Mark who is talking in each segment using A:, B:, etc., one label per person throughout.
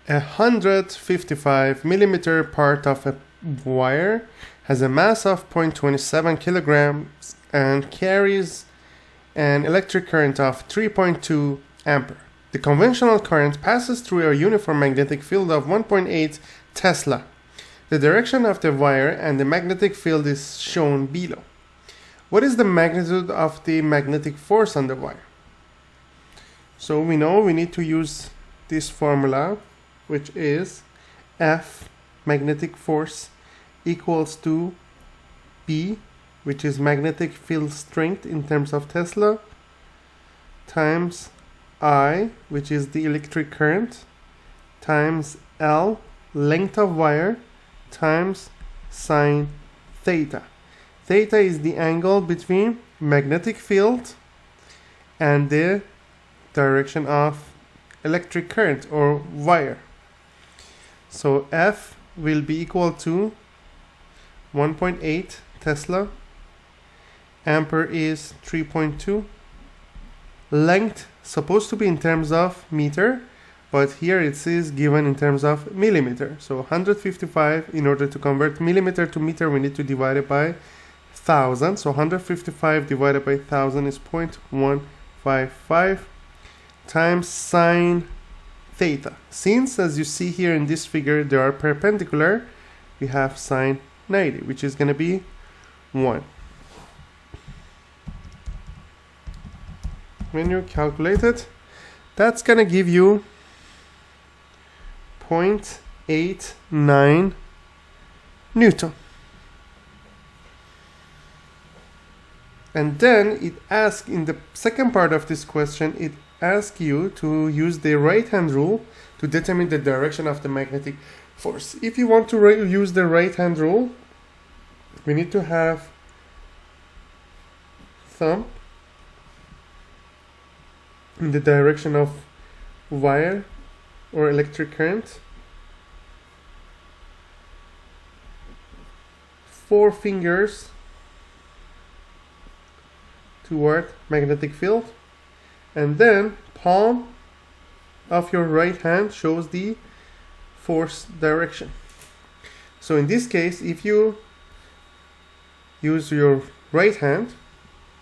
A: A 155 millimeter part of a wire has a mass of 0.27 kilograms and carries an electric current of 3.2 ampere. The conventional current passes through a uniform magnetic field of 1.8 Tesla. The direction of the wire and the magnetic field is shown below. What is the magnitude of the magnetic force on the wire? So we know we need to use this formula, which is F magnetic force equals to B, which is magnetic field strength in terms of Tesla, times I, which is the electric current, times L, length of wire, times sine theta. Theta is the angle between magnetic field and the direction of electric current or wire. So F will be equal to 1.8 Tesla. Ampere is 3.2. Length supposed to be in terms of meter, but here it is given in terms of millimeter. So 155, in order to convert millimeter to meter, we need to divide it by 1000. So 155 divided by 1000 is 0.155 times sine theta. Since, as you see here in this figure, they are perpendicular, we have sine 90, which is going to be 1. When you calculate it, that's going to give you 0.89 Newton. And then it asks, in the second part of this question, it asks you to use the right hand rule to determine the direction of the magnetic force. If you want to use the right hand rule, we need to have thumb in the direction of wire or electric current, 4 fingers toward magnetic field, and then palm of your right hand shows the force direction. So in this case, if you use your right hand,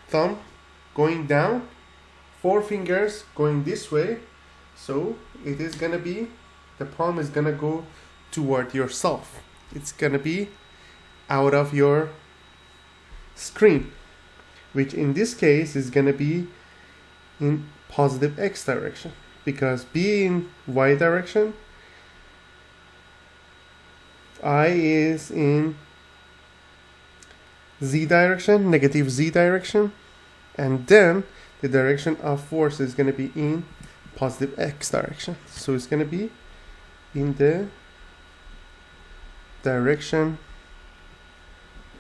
A: thumb going down, 4 fingers going this way, so it is gonna be, the palm is gonna go toward yourself. It's gonna be out of your screen, which in this case is gonna be in positive X direction, because B in Y direction, I is in Z direction, negative Z direction, and then the direction of force is going to be in positive X direction. So it's going to be in the direction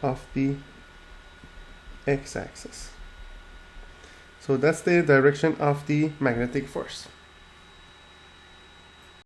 A: of the X-axis. So that's the direction of the magnetic force.